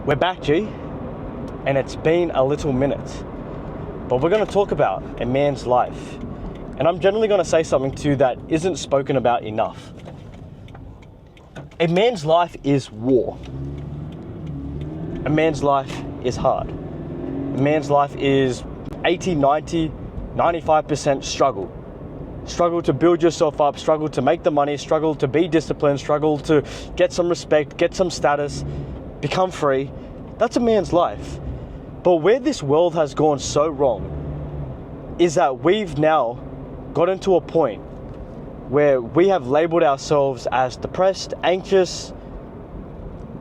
We're back, G, and it's been a little minute, but we're going to talk about a man's life, and I'm generally going to say something to you that isn't spoken about enough. A man's life is war. A man's life is hard. A man's life is 80, 90, 95% struggle. Struggle to build yourself up, struggle to make the money, struggle to be disciplined, struggle to get some respect, get some status, become free. That's a man's life. But where this world has gone so wrong is that we've now gotten to a point where we have labeled ourselves as depressed, anxious,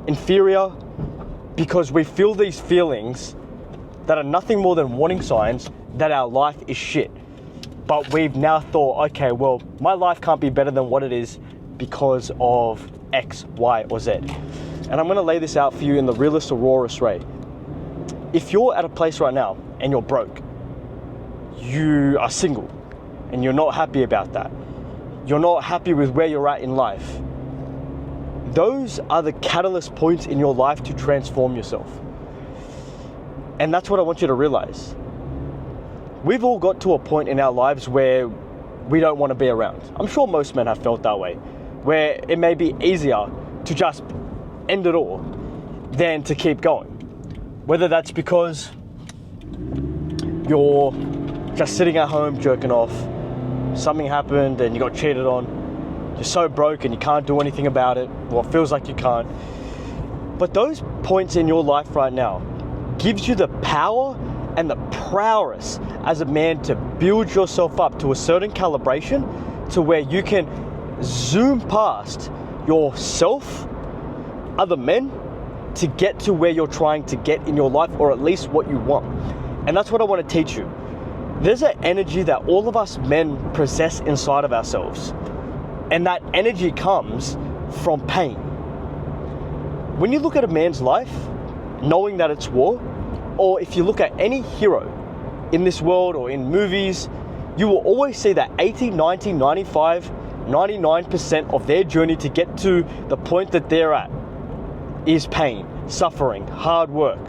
inferior, because we feel these feelings that are nothing more than warning signs that our life is shit. But we've now thought, okay, well, my life can't be better than what it is because of X, Y, or Z. And I'm gonna lay this out for you in the realest or rawest way. If you're at a place right now and you're broke, you are single and you're not happy about that, you're not happy with where you're at in life, those are the catalyst points in your life to transform yourself. And that's what I want you to realize. We've all got to a point in our lives where we don't want to be around. I'm sure most men have felt that way, where it may be easier to just end it all than to keep going. Whether that's because you're just sitting at home jerking off, something happened and you got cheated on, you're so broke and you can't do anything about it, or it feels like you can't. But those points in your life right now gives you the power and the prowess as a man to build yourself up to a certain calibration to where you can zoom past yourself, other men, to get to where you're trying to get in your life, or at least what you want. And that's what I want to teach you. There's an energy that all of us men possess inside of ourselves, and that energy comes from pain. When you look at a man's life, knowing that it's war, or if you look at any hero in this world or in movies, you will always see that 80, 90, 95, 99% of their journey to get to the point that they're at is pain, suffering, hard work.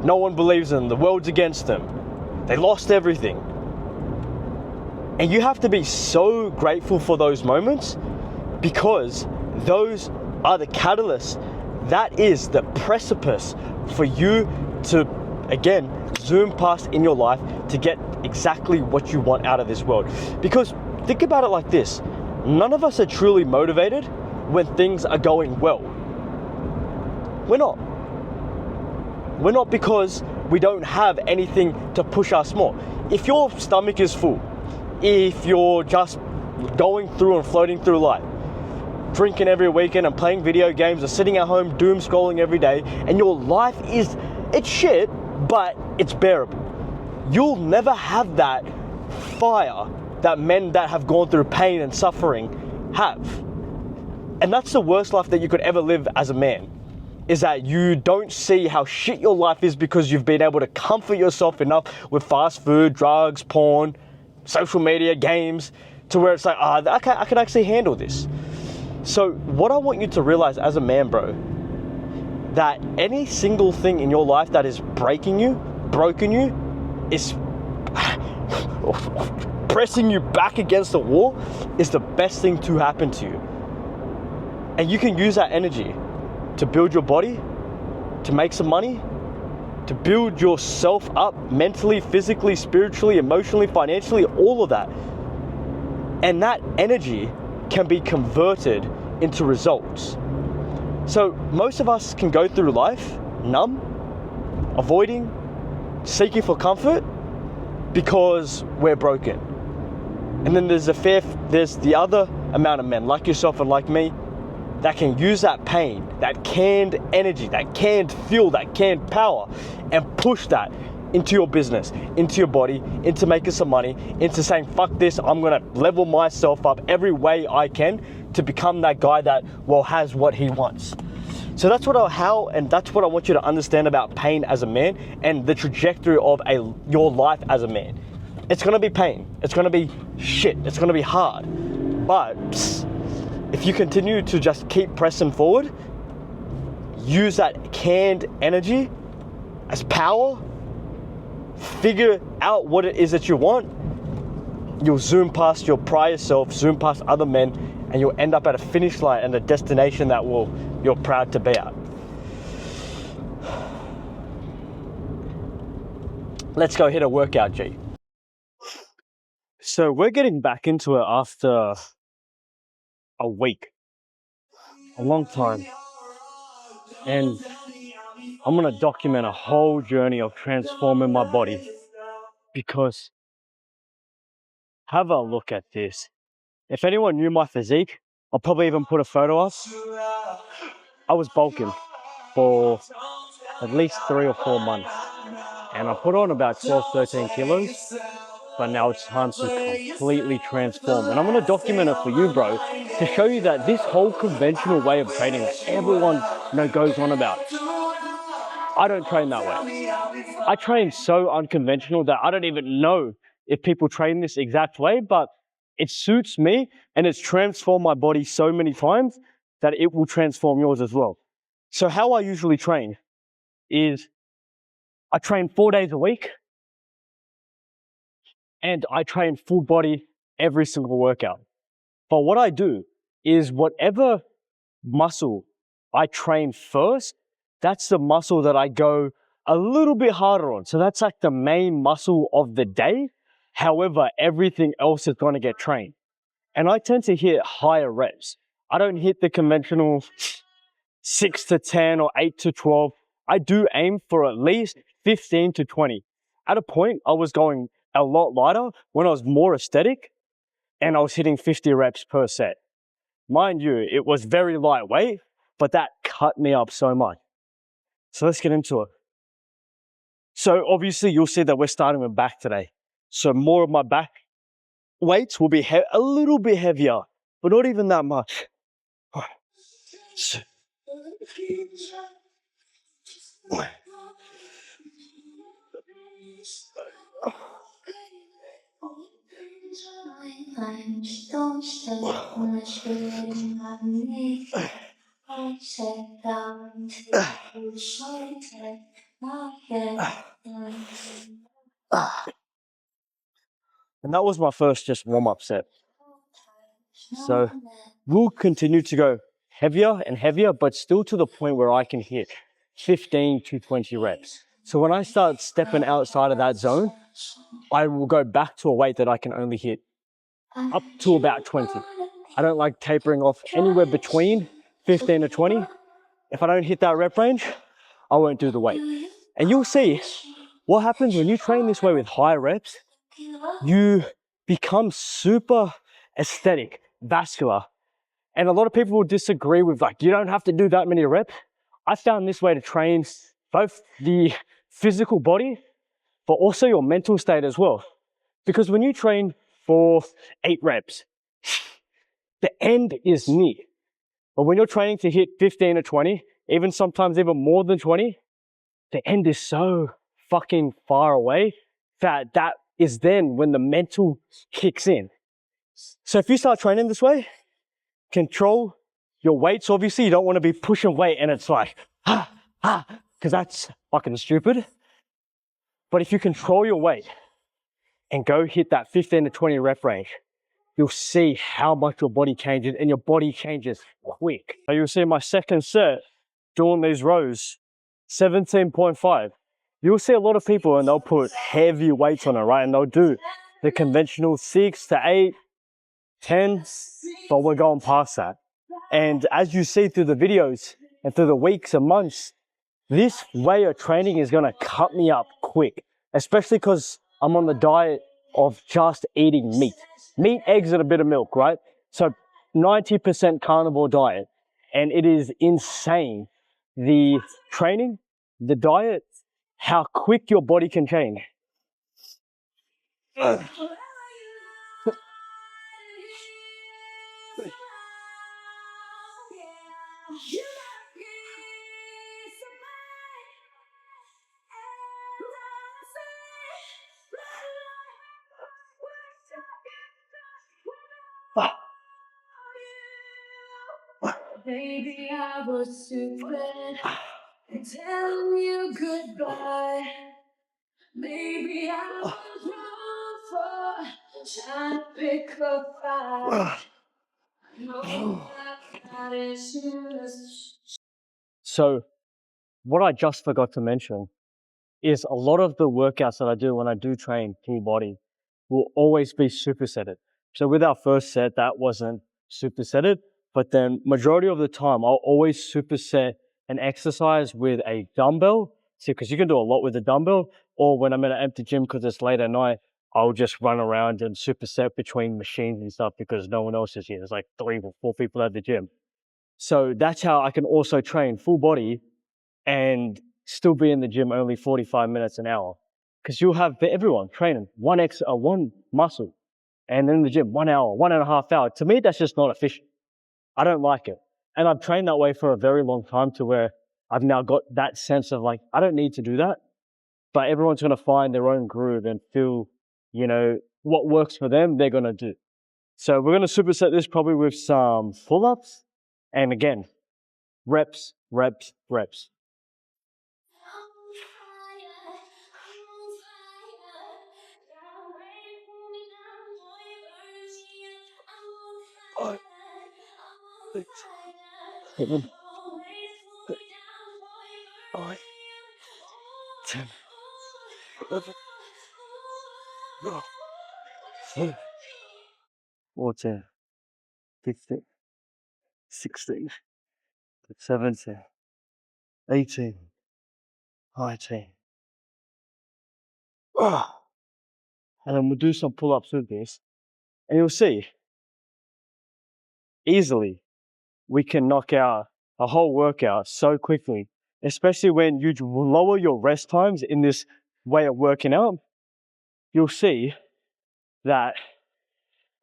No one believes in them, the world's against them. They lost everything. And you have to be so grateful for those moments, because those are the catalysts. That is the precipice for you to, again, zoom past in your life to get exactly what you want out of this world. Because think about it like this, none of us are truly motivated when things are going well. We're not. We're not, because we don't have anything to push us more. If your stomach is full, if you're just going through and floating through life, drinking every weekend and playing video games or sitting at home doom scrolling every day, and your life is, it's shit, but it's bearable, you'll never have that fire that men that have gone through pain and suffering have. And that's the worst life that you could ever live as a man, is that you don't see how shit your life is because you've been able to comfort yourself enough with fast food, drugs, porn, social media, games, to where it's like, I can actually handle this. So what I want you to realize as a man, bro, that any single thing in your life that is breaking you, broken you, is pressing you back against the wall, is the best thing to happen to you. And you can use that energy to build your body, to make some money, to build yourself up mentally, physically, spiritually, emotionally, financially, all of that. And that energy can be converted into results. So most of us can go through life numb, avoiding, seeking for comfort because we're broken. And then there's the other amount of men like yourself and like me that can use that pain, that canned energy, that canned fuel, that canned power, and push that into your business, into your body, into making some money, into saying, fuck this, I'm gonna level myself up every way I can to become that guy that, well, has what he wants. So that's what that's what I want you to understand about pain as a man and the trajectory of your life as a man. It's gonna be pain, it's gonna be shit, it's gonna be hard, but if you continue to just keep pressing forward, use that canned energy as power, figure out what it is that you want, you'll zoom past your prior self, zoom past other men, and you'll end up at a finish line and a destination that you're proud to be at. Let's go hit a workout, G. So we're getting back into it after a week, a long time. And I'm gonna document a whole journey of transforming my body, because have a look at this. If anyone knew my physique, I'll probably even put a photo up. I was bulking for at least 3 or 4 months, and I put on about 12, 13 kilos, but now it's time to completely transform. And I'm gonna document it for you, bro, to show you that this whole conventional way of training that everyone goes on about, I don't train that way. I train so unconventional that I don't even know if people train this exact way, but it suits me and it's transformed my body so many times that it will transform yours as well. So how I usually train is I train 4 days a week and I train full body every single workout. But what I do is whatever muscle I train first, that's the muscle that I go a little bit harder on. So that's like the main muscle of the day. However, everything else is going to get trained. And I tend to hit higher reps. I don't hit the conventional 6 to 10 or 8 to 12. I do aim for at least 15 to 20. At a point, I was going a lot lighter when I was more aesthetic and I was hitting 50 reps per set. Mind you, it was very lightweight, but that cut me up so much. So let's get into it. So obviously you'll see that we're starting with back today. So more of my back weights will be a little bit heavier, but not even that much. So, and that was my first just warm-up set. So we'll continue to go heavier and heavier, but still to the point where I can hit 15 to 20 reps. So when I start stepping outside of that zone, I will go back to a weight that I can only hit up to about 20. I don't like tapering off anywhere between 15 to 20. If I don't hit that rep range, I won't do the weight. And you'll see what happens when you train this way with high reps. You become super aesthetic, vascular. And a lot of people will disagree with like, you don't have to do that many reps. I found this way to train both the physical body, but also your mental state as well. Because when you train for 8 reps, the end is near. But when you're training to hit 15 or 20, even sometimes even more than 20, the end is so fucking far away that is then when the mental kicks in. So if you start training this way, control your weights. Obviously, you don't want to be pushing weight and it's like, because that's fucking stupid. But if you control your weight and go hit that 15 to 20 rep range, you'll see how much your body changes, and your body changes quick. So you'll see my second set doing these rows, 17.5. You'll see a lot of people and they'll put heavy weights on it, right? And they'll do the conventional 6 to 8, 10, but we're going past that. And as you see through the videos and through the weeks and months, this way of training is gonna cut me up quick, especially because I'm on the diet of just eating meat. Meat, eggs, and a bit of milk, right? So 90% carnivore diet. And it is insane. The training, the diet, how quick your body can change. Maybe I was stupid and telling you goodbye. Maybe I was wrong for trying to pick a fight. No, that issues. So, what I just forgot to mention is a lot of the workouts that I do when I do train full body will always be supersetted. So with our first set, that wasn't supersetted, but then majority of the time, I'll always superset an exercise with a dumbbell. See, because you can do a lot with a dumbbell, or when I'm in an empty gym because it's late at night, I'll just run around and superset between machines and stuff because no one else is here. There's like 3 or 4 people at the gym. So that's how I can also train full body and still be in the gym only 45 minutes an hour. Because you'll have everyone training one muscle, and in the gym 1 hour, 1.5 hours. To me, that's just not efficient. I don't like it. And I've trained that way for a very long time to where I've now got that sense of like, I don't need to do that, but everyone's going to find their own groove and feel, what works for them, they're going to do. So we're going to superset this probably with some pull-ups. And again, reps, reps, reps. Five, 6, 7, 8, 9, 10, 11, 12, 13, 14, 15, 16, 17, 18, 19. And then we'll do some pull-ups with this. And you'll see, easily, we can knock out a whole workout so quickly, especially when you lower your rest times in this way of working out. You'll see that,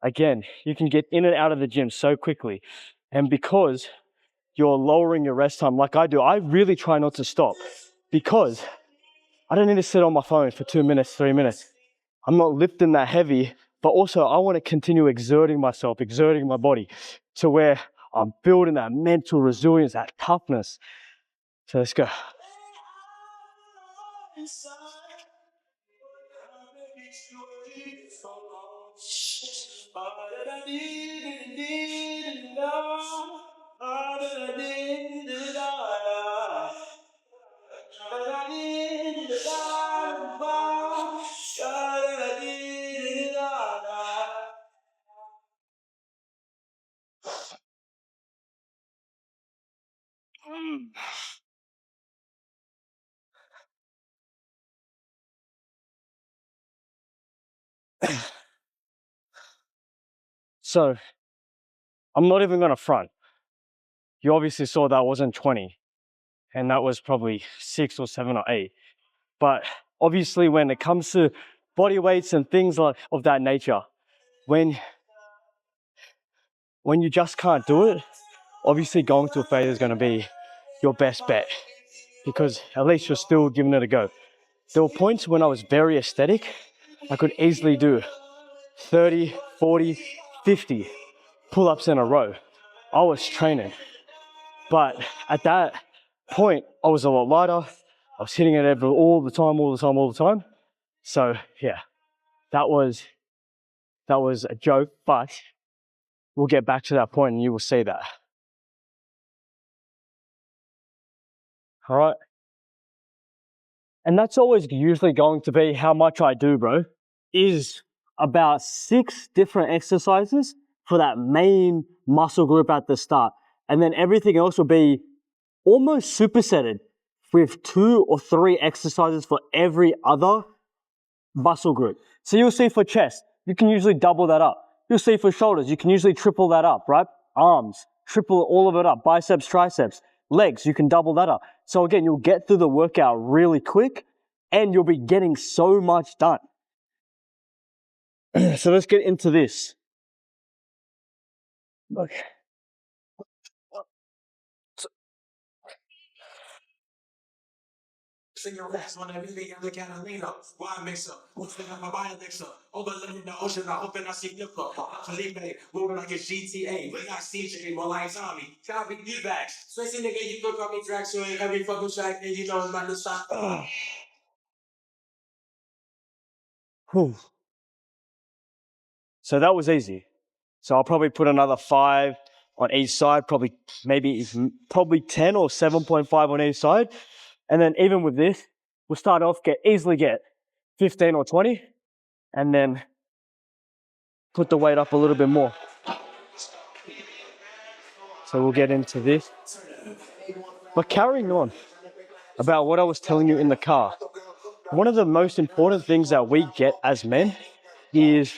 again, you can get in and out of the gym so quickly. And because you're lowering your rest time like I do, I really try not to stop because I don't need to sit on my phone for 2 minutes, 3 minutes. I'm not lifting that heavy, but also I want to continue exerting myself, exerting my body to where I'm building that mental resilience, that toughness. So let's go. So I'm not even going to front. You obviously saw that wasn't 20, and that was probably 6 or 7 or 8. But obviously when it comes to body weights and things like of that nature, when you just can't do it, obviously going to a failure is going to be your best bet because at least you're still giving it a go. There were points when I was very aesthetic, I could easily do 30, 40, 50 pull-ups in a row. I was training. But at that point, I was a lot lighter. I was hitting it all the time. So yeah, that was a joke, but we'll get back to that point and you will see that. All right. And that's always usually going to be how much I do, bro, is about 6 different exercises for that main muscle group at the start. And then everything else will be almost supersetted with 2 or 3 exercises for every other muscle group. So you'll see for chest, you can usually double that up. You'll see for shoulders, you can usually triple that up, right? Arms, triple all of it up. Biceps, triceps, legs, you can double that up. So again, you'll get through the workout really quick and you'll be getting so much done. So let's get into this. Okay. Sing your racks on every beat of the Catalina. Why mix up? What's the number by elixir? Overlooking the ocean, I open, I see Nipper. Felipe, moving like it's GTA. We got CJ, more like Tommy. Copy, you back. Switching nigga, you could call me track, so in every fucking track, and you know I'm about to stop. Whew. So that was easy. So I'll probably put another 5 on each side, probably 10 or 7.5 on each side. And then even with this, we'll start off, easily get 15 or 20, and then put the weight up a little bit more. So we'll get into this. But carrying on about what I was telling you in the car, one of the most important things that we get as men is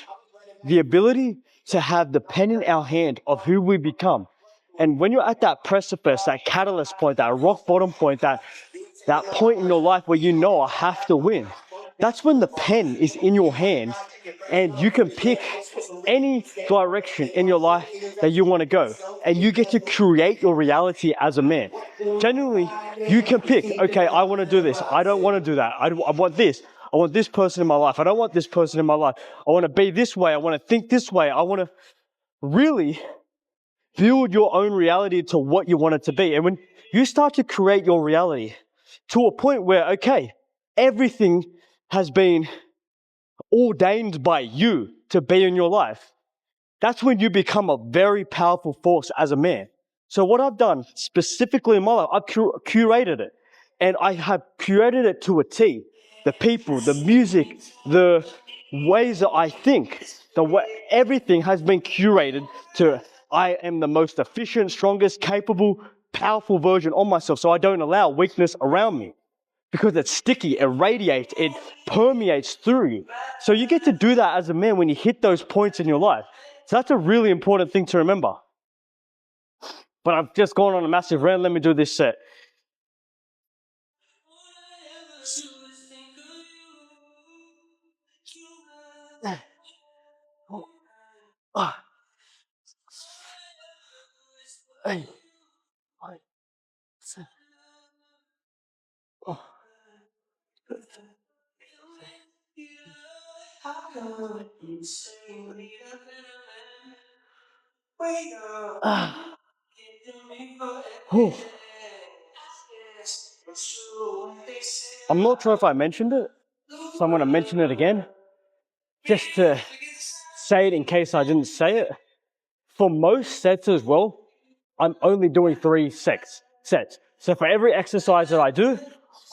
the ability to have the pen in our hand of who we become. And when you're at that precipice, that catalyst point, that rock bottom point, that point in your life where you know I have to win, that's when the pen is in your hand and you can pick any direction in your life that you want to go. And you get to create your reality as a man. Genuinely, you can pick, okay, I want to do this. I don't want to do that. I want this. I want this person in my life. I don't want this person in my life. I want to be this way. I want to think this way. I want to really build your own reality to what you want it to be. And when you start to create your reality to a point where, okay, everything has been ordained by you to be in your life, that's when you become a very powerful force as a man. So what I've done specifically in my life, I've curated it. And I have curated it to a T. The people, the music, the ways that I think, everything has been curated to I am the most efficient, strongest, capable, powerful version of myself. So I don't allow weakness around me. Because it's sticky, it radiates, it permeates through you. So you get to do that as a man when you hit those points in your life. So that's a really important thing to remember. But I've just gone on a massive rant. Let me do this set. I'm not sure if I mentioned it, so I'm going to mention it again, just to say it in case I didn't say it. For most sets as well, I'm only doing 3 sets. So for every exercise that I do,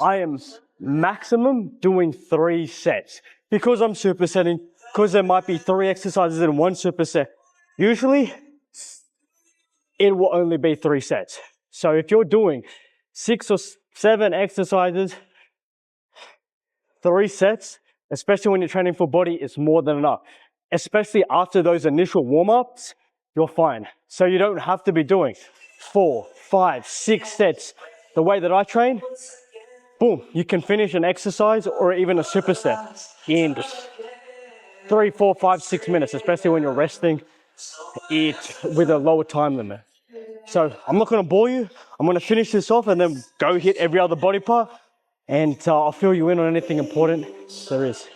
I am maximum doing 3 sets. Because I'm supersetting, because there might be 3 exercises in one superset, usually it will only be 3 sets. So if you're doing 6 or 7 exercises, 3 sets, especially when you're training for body, it's more than enough. Especially after those initial warm-ups, you're fine. So you don't have to be doing 4, 5, 6 sets. The way that I train, boom, you can finish an exercise or even a superset in 3, 4, 5, 6 minutes, especially when you're resting it with a lower time limit. So I'm not going to bore you. I'm going to finish this off and then go hit every other body part, and I'll fill you in on anything important there is.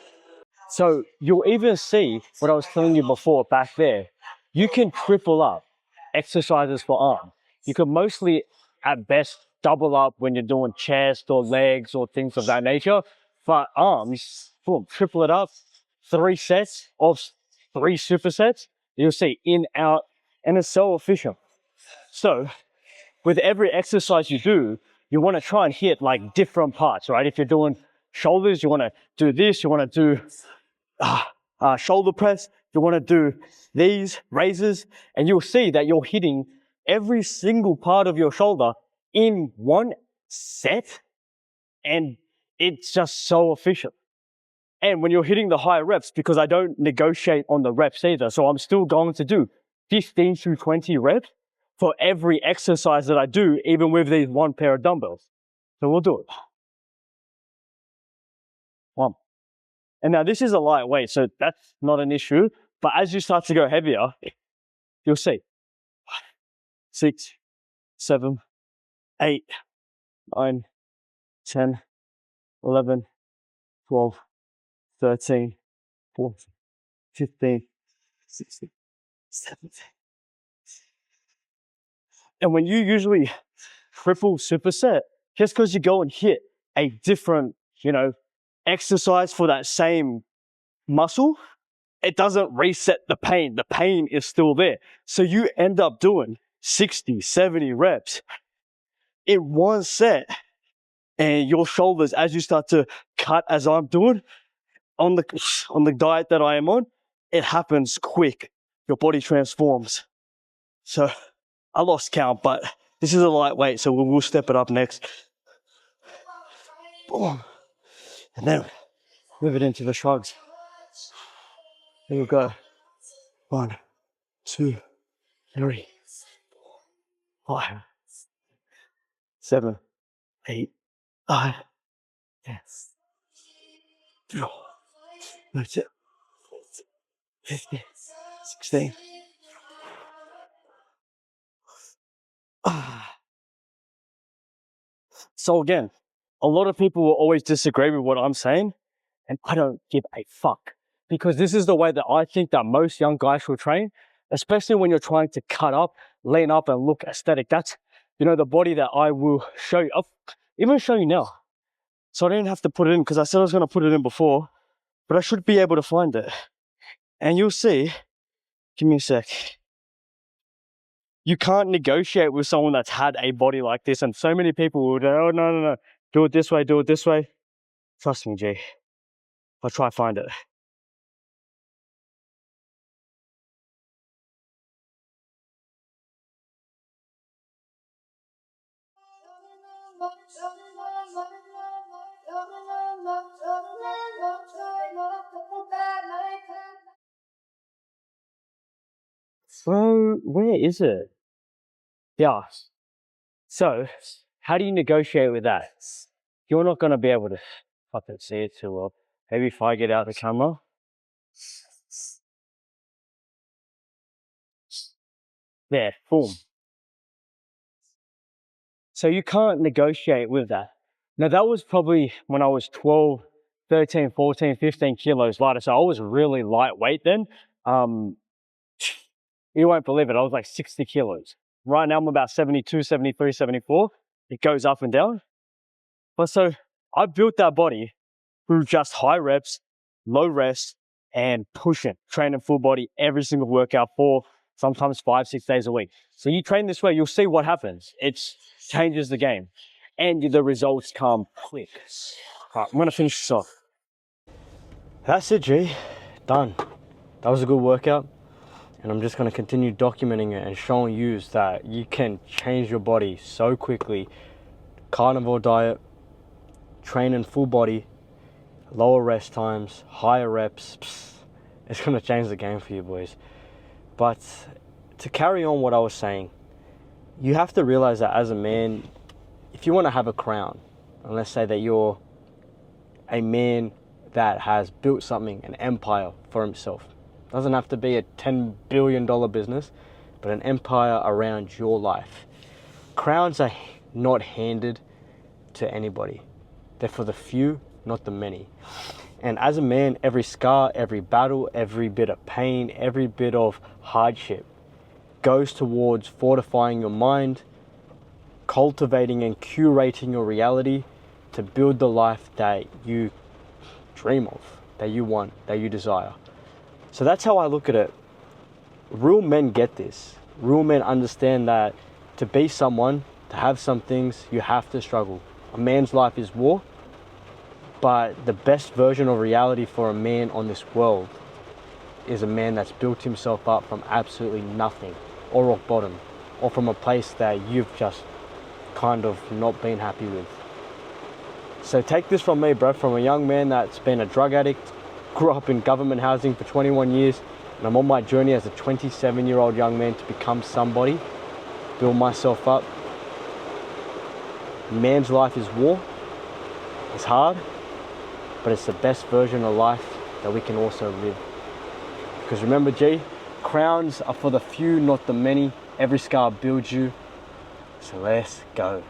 So you'll even see what I was telling you before back there. You can triple up exercises for arm. You can mostly, at best, double up when you're doing chest or legs or things of that nature. For arms, boom, triple it up. 3 sets of 3 supersets. You'll see in, out, and it's so efficient. So with every exercise you do, you want to try and hit like different parts, right? If you're doing shoulders, you want to do this, you want to do shoulder press, you want to do these raises, and you'll see that you're hitting every single part of your shoulder in one set, and it's just so efficient. And when you're hitting the higher reps, because I don't negotiate on the reps either, so I'm still going to do 15 through 20 reps for every exercise that I do, even with these 1 pair of dumbbells. So we'll do it. 1. And now this is a lightweight, so that's not an issue. But as you start to go heavier, you'll see 6, 7, 8, 9, 10, 11, 12, 13, 14, 15, 16, 17. And when you usually triple superset, just because you go and hit a different, exercise for that same muscle, it doesn't reset the pain. The pain is still there. So you end up doing 60, 70 reps in one set, and your shoulders, as you start to cut, as I'm doing on the diet that I am on, it happens quick. Your body transforms. So I lost count, but this is a lightweight, so we'll step it up next. Boom. And then move it into the shrugs. Here we go. 1, 2, 3, 4, 5, 7, 8, 9, 10, 12, 13, 14, 15, 16. So again, a lot of people will always disagree with what I'm saying, and I don't give a fuck, because this is the way that I think that most young guys should train, especially when you're trying to cut up, lean up, and look aesthetic. That's, the body that I will show you. I'll even show you now. So I didn't have to put it in, because I said I was going to put it in before, but I should be able to find it. And you'll see, give me a sec. You can't negotiate with someone that's had a body like this, and so many people will go, oh, no, do it this way, do it this way. Trust me, G. I'll try to find it. So, where is it? Yeah. So, how do you negotiate with that? You're not going to be able to fucking see it too well. Maybe if I get out the camera. There, boom. So you can't negotiate with that. Now that was probably when I was 12, 13, 14, 15 kilos lighter. So I was really lightweight then. You won't believe it. I was like 60 kilos. Right now I'm about 72, 73, 74. It goes up and down. But so I built that body through just high reps, low rest, and pushing, training full body every single workout for sometimes 5, 6 days a week. So you train this way, you'll see what happens. It changes the game, and the results come quick. All right, I'm gonna finish this off. That's it, G. Done. That was a good workout, and I'm just gonna continue documenting it and showing you that you can change your body so quickly. Carnivore diet, training full body, lower rest times, higher reps. It's gonna change the game for you boys. But to carry on what I was saying, you have to realize that as a man, if you want to have a crown, and let's say that you're a man that has built something, an empire for himself, doesn't have to be a $10 billion business, but an empire around your life. Crowns are not handed to anybody. They're for the few, not the many. And as a man, every scar, every battle, every bit of pain, every bit of hardship goes towards fortifying your mind, cultivating and curating your reality to build the life that you dream of, that you want, that you desire. So that's how I look at it. Real men get this. Real men understand that to be someone, to have some things, you have to struggle. A man's life is war. But the best version of reality for a man on this world is a man that's built himself up from absolutely nothing, or rock bottom, or from a place that you've just kind of not been happy with. So take this from me, bro, from a young man that's been a drug addict, grew up in government housing for 21 years, and I'm on my journey as a 27-year-old young man to become somebody, build myself up. Man's life is war. It's hard. But it's the best version of life that we can also live. Because remember, G, crowns are for the few, not the many. Every scar builds you. So let's go.